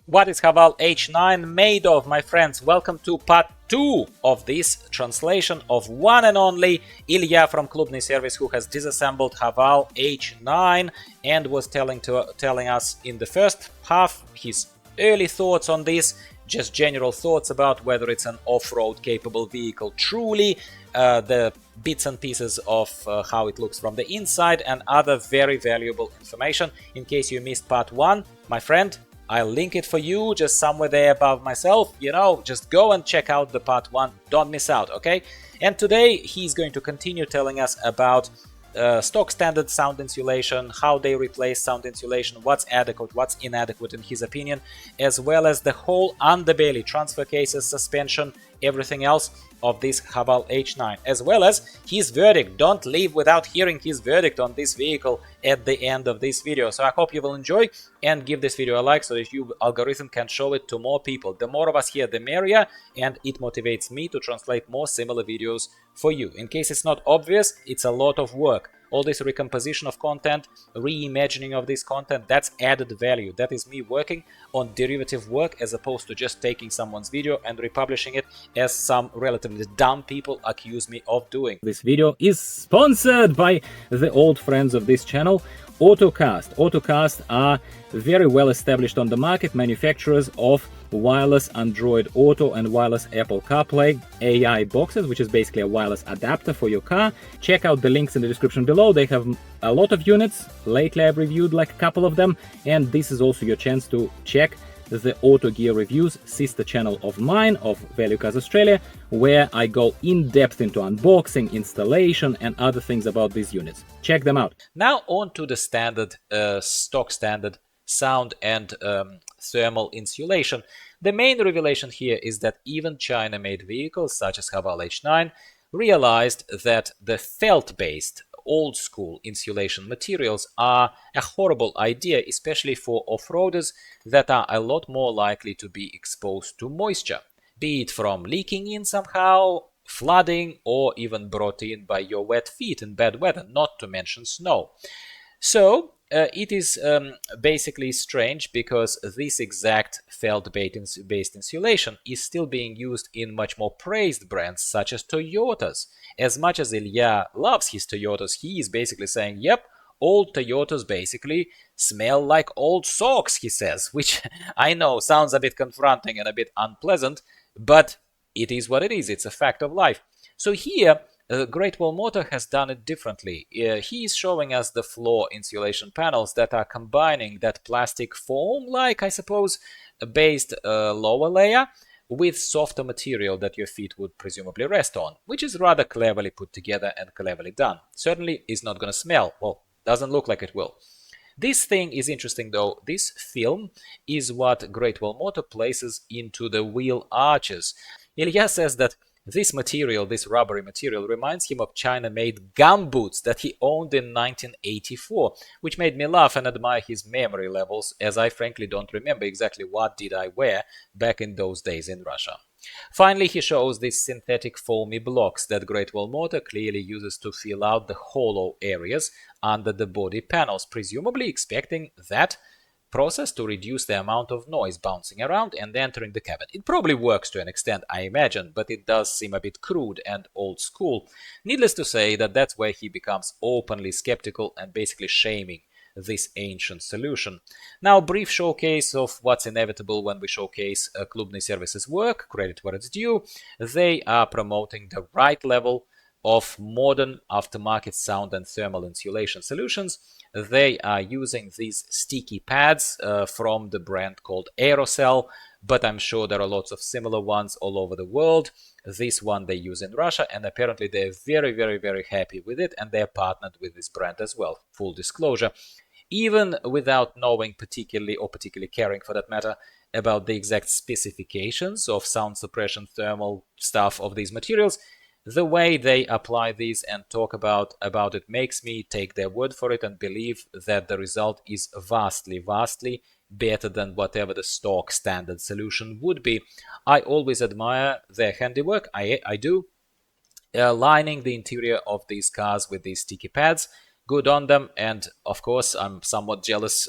What is HAVAL H9 made of, my friends? Welcome to part 2 of this translation of one and only Ilya from Klubniy Servis, who has disassembled HAVAL H9 and was telling us in the first half his early thoughts on this, just general thoughts about whether it's an off-road capable vehicle truly, the bits and pieces of how it looks from the inside, and other very valuable information. In case you missed part 1, my friend, I'll link it for you just somewhere there above myself. Just go and check out the part 1. Don't miss out, okay? And today he's going to continue telling us about stock standard sound insulation, how they replace sound insulation, what's adequate, what's inadequate in his opinion, as well as the whole underbelly, transfer cases, suspension, everything else of this HAVAL H9, as well as his verdict. Don't leave without hearing his verdict on this vehicle at the end of this video. So I hope you will enjoy and give this video a like so that your algorithm can show it to more people. The more of us here, the merrier, and it motivates me to translate more similar videos for you. In case it's not obvious, it's a lot of work. All this recomposition of content, reimagining of this content, that's added value. That is me working on derivative work as opposed to just taking someone's video and republishing it as some relatively dumb people accuse me of doing. This video is sponsored by the old friends of this channel, Autocast. Autocast are very well established on the market, manufacturers of wireless Android Auto and wireless Apple Carplay AI boxes, which is basically a wireless adapter for your car. Check out the links in the description below. They have a lot of units. Lately I've reviewed like a couple of them, and this is also your chance to check the Auto Gear Reviews sister channel of mine, of Value Cars Australia, where I go in depth into unboxing, installation and other things about these units. Check them out. Now on to the standard, stock standard sound and thermal insulation. The main revelation here is that even China-made vehicles such as HAVAL H9 realized that the felt-based old-school insulation materials are a horrible idea, especially for off-roaders that are a lot more likely to be exposed to moisture, be it from leaking in somehow, flooding, or even brought in by your wet feet in bad weather, not to mention snow. So it is basically strange because this exact felt-based insulation is still being used in much more praised brands such as Toyotas. As much as Ilya loves his Toyotas, he is basically saying, yep, old Toyotas basically smell like old socks, he says, which I know sounds a bit confronting and a bit unpleasant, but it is what it is. It's a fact of life. So here, Great Wall Motor has done it differently. He is showing us the floor insulation panels that are combining that plastic foam-like, I suppose, based lower layer with softer material that your feet would presumably rest on, which is rather cleverly put together and cleverly done. Certainly is not going to smell. Well, doesn't look like it will. This thing is interesting though. This film is what Great Wall Motor places into the wheel arches. Ilya says that this material, this rubbery material, reminds him of China-made gum boots that he owned in 1984, which made me laugh and admire his memory levels, as I frankly don't remember exactly what did I wear back in those days in Russia. Finally, he shows these synthetic foamy blocks that Great Wall Motor clearly uses to fill out the hollow areas under the body panels, presumably expecting that process to reduce the amount of noise bouncing around and entering the cabin. It probably works to an extent, I imagine, but it does seem a bit crude and old school. Needless to say that that's where he becomes openly skeptical and basically shaming this ancient solution. Now, brief showcase of what's inevitable when we showcase Klubniy Servis's work, credit where it's due. They are promoting the right level of modern aftermarket sound and thermal insulation solutions. They are using these sticky pads from the brand called Aerocell, but I'm sure there are lots of similar ones all over the world. This one they use in Russia, and apparently they're very, very, very happy with it, and they're partnered with this brand as well, full disclosure. Even without knowing particularly caring for that matter about the exact specifications of sound suppression, thermal stuff of these materials, the way they apply these and talk about it makes me take their word for it and believe that the result is vastly, vastly better than whatever the stock standard solution would be. I always admire their handiwork, I do. Lining the interior of these cars with these sticky pads Good on them, and of course I'm somewhat jealous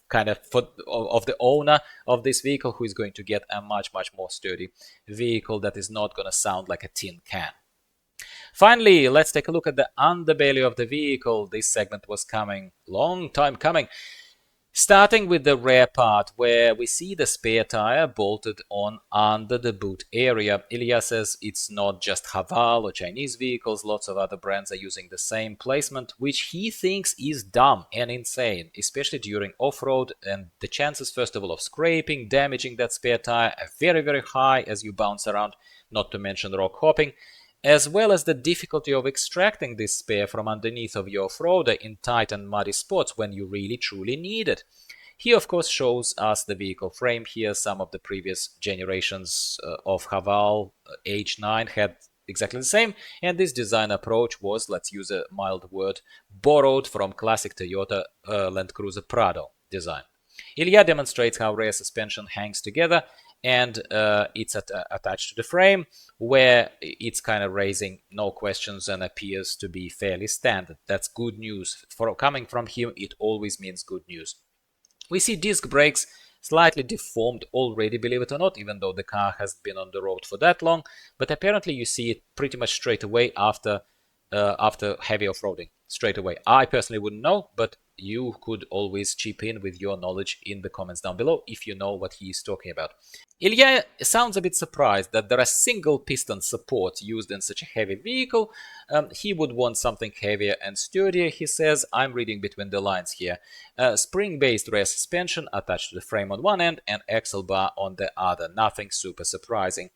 kind of of the owner of this vehicle, who is going to get a much more sturdy vehicle that is not going to sound like a tin can. Finally, let's take a look at the underbelly of the vehicle. This segment was coming, long time coming. Starting with the rear part, where we see the spare tire bolted on under the boot area. Ilya says it's not just HAVAL or Chinese vehicles, lots of other brands are using the same placement, which he thinks is dumb and insane, especially during off-road, and the chances, first of all, of scraping, damaging that spare tire are very high as you bounce around, not to mention rock hopping, as well as the difficulty of extracting this spare from underneath of your off-roader in tight and muddy spots when you really truly need it. He of course shows us the vehicle frame here. Some of the previous generations of HAVAL H9 had exactly the same, and this design approach was, let's use a mild word, borrowed from classic Toyota Land Cruiser Prado design. Ilya demonstrates how rear suspension hangs together, and it's attached to the frame, where it's kind of raising no questions and appears to be fairly standard. That's good news. Coming from him, it always means good news. We see disc brakes slightly deformed already, believe it or not, even though the car hasn't been on the road for that long, but apparently you see it pretty much straight away after heavy off-roading. Straight away. I personally wouldn't know, but you could always chip in with your knowledge in the comments down below if you know what he is talking about. Ilya sounds a bit surprised that there are single piston supports used in such a heavy vehicle. He would want something heavier and sturdier, he says. I'm reading between the lines here. Spring-based rear suspension attached to the frame on one end and axle bar on the other. Nothing super surprising.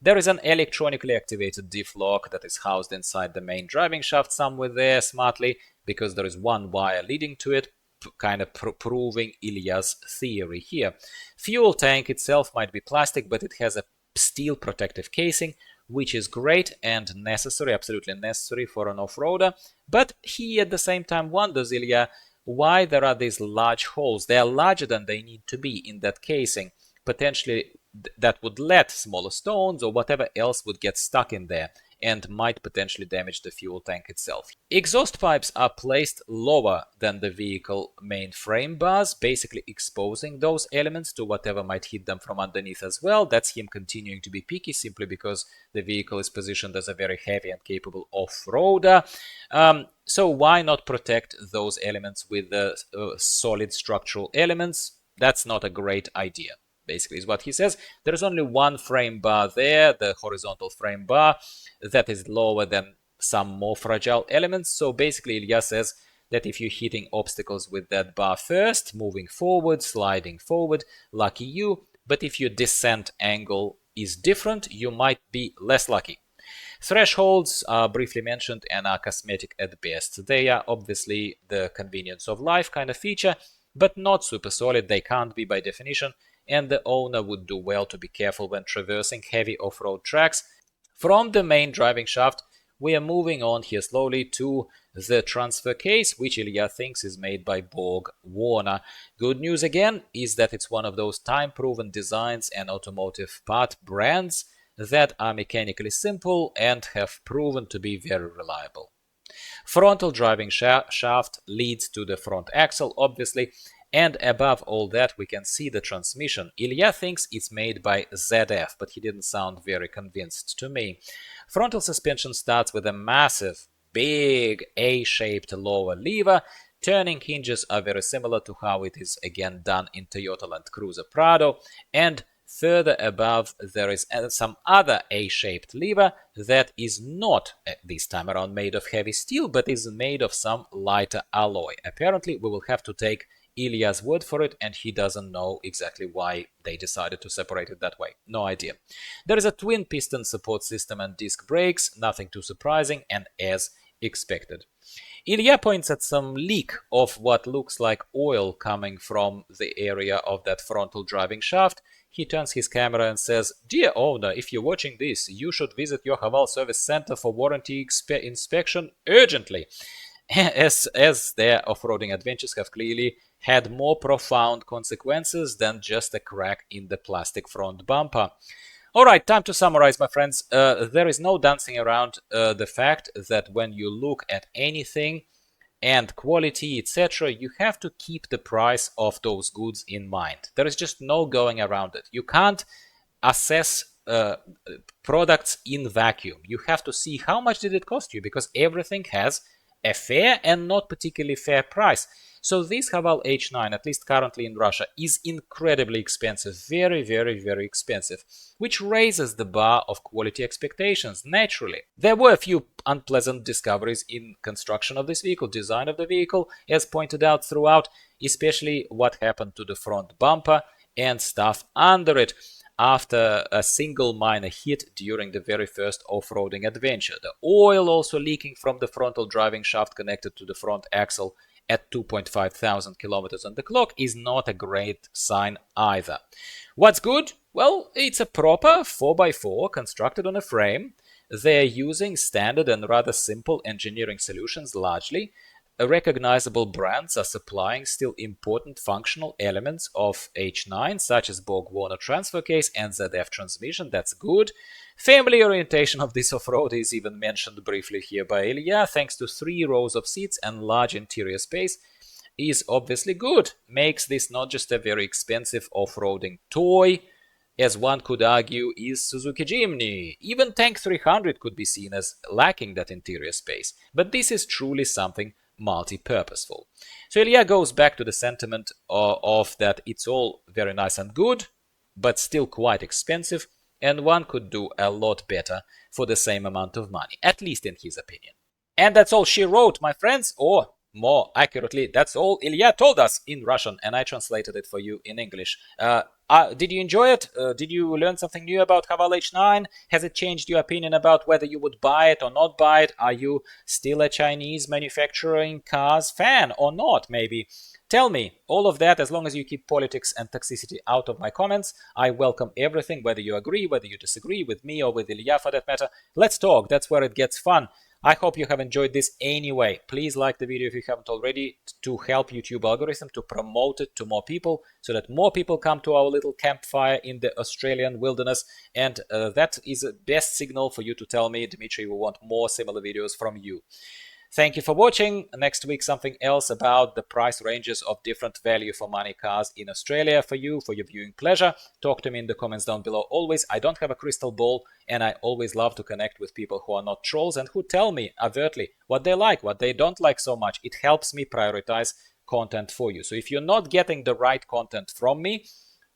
There is an electronically activated diff lock that is housed inside the main driving shaft somewhere there smartly, because there is one wire leading to it, kind of proving Ilya's theory here. Fuel tank itself might be plastic, but it has a steel protective casing, which is great and necessary, absolutely necessary for an off-roader. But he at the same time wonders, Ilya, why there are these large holes. They are larger than they need to be in that casing. Potentially that would let smaller stones or whatever else would get stuck in there and might potentially damage the fuel tank itself. Exhaust pipes are placed lower than the vehicle main frame bars, basically exposing those elements to whatever might hit them from underneath as well. That's him continuing to be picky, simply because the vehicle is positioned as a very heavy and capable off-roader. So why not protect those elements with the solid structural elements? That's not a great idea, basically, is what he says. There's only one frame bar there, the horizontal frame bar, that is lower than some more fragile elements. So basically, Ilya says that if you're hitting obstacles with that bar first, moving forward, sliding forward, lucky you. But if your descent angle is different, you might be less lucky. Thresholds are briefly mentioned and are cosmetic at best. They are obviously the convenience of life kind of feature, but not super solid. They can't be by definition, and the owner would do well to be careful when traversing heavy off-road tracks. From the main driving shaft, we are moving on here slowly to the transfer case, which Ilya thinks is made by Borg Warner. Good news again is that it's one of those time-proven designs and automotive part brands that are mechanically simple and have proven to be very reliable. Frontal driving shaft leads to the front axle, obviously, and above all that we can see the transmission. Ilya thinks it's made by ZF, but he didn't sound very convinced to me. Frontal suspension starts with a massive, big A-shaped lower lever. Turning hinges are very similar to how it is again done in Toyota Land Cruiser Prado, and further above there is some other A-shaped lever that is not this time around made of heavy steel, but is made of some lighter alloy. Apparently we will have to take Ilya's word for it, and he doesn't know exactly why they decided to separate it that way. No idea. There is a twin piston support system and disc brakes, nothing too surprising and as expected. Ilya points at some leak of what looks like oil coming from the area of that frontal driving shaft. He turns his camera and says, "Dear owner, if you're watching this, you should visit your HAVAL service center for warranty inspection urgently," as their off-roading adventures have clearly had more profound consequences than just a crack in the plastic front bumper. Alright, time to summarize, my friends. There is no dancing around the fact that when you look at anything and quality, etc., you have to keep the price of those goods in mind. There is just no going around it. You can't assess products in vacuum. You have to see how much did it cost you, because everything has a fair and not particularly fair price. So this HAVAL H9, at least currently in Russia, is incredibly expensive, very, very, very expensive, which raises the bar of quality expectations naturally. There were a few unpleasant discoveries in construction of this vehicle, design of the vehicle, as pointed out throughout, especially what happened to the front bumper and stuff under it after a single minor hit during the very first off-roading adventure. The oil also leaking from the frontal driving shaft connected to the front axle at 2,500 kilometers on the clock is not a great sign either. What's good? Well, it's a proper 4x4 constructed on a frame. They're using standard and rather simple engineering solutions largely. Recognizable brands are supplying still important functional elements of H9, such as Borg-Warner transfer case and ZF transmission. That's good. Family orientation of this off-road is even mentioned briefly here by Ilya, thanks to 3 rows of seats and large interior space, is obviously good. Makes this not just a very expensive off-roading toy, as one could argue is Suzuki Jimny. Even Tank 300 could be seen as lacking that interior space, but this is truly something multi-purposeful. So Ilya goes back to the sentiment of that it's all very nice and good, but still quite expensive, and one could do a lot better for the same amount of money, at least in his opinion. And that's all she wrote, my friends, or more accurately, that's all Ilya told us in Russian, and I translated it for you in English. Did you enjoy it? Did you learn something new about HAVAL H9? Has it changed your opinion about whether you would buy it or not buy it? Are you still a Chinese manufacturing cars fan or not, maybe? Tell me all of that, as long as you keep politics and toxicity out of my comments. I welcome everything, whether you agree, whether you disagree with me or with Ilya for that matter. Let's talk. That's where it gets fun. I hope you have enjoyed this anyway. Please like the video if you haven't already, to help YouTube algorithm to promote it to more people, so that more people come to our little campfire in the Australian wilderness. And that is the best signal for you to tell me, Dmitry, we want more similar videos from you. Thank you for watching. Next week, something else about the price ranges of different value for money cars in Australia for you, for your viewing pleasure. Talk to me in the comments down below. Always, I don't have a crystal ball, and I always love to connect with people who are not trolls and who tell me overtly what they like, what they don't like so much. It helps me prioritize content for you. So if you're not getting the right content from me,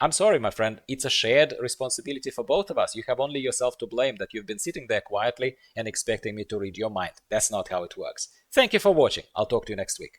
I'm sorry, my friend, it's a shared responsibility for both of us. You have only yourself to blame that you've been sitting there quietly and expecting me to read your mind. That's not how it works. Thank you for watching. I'll talk to you next week.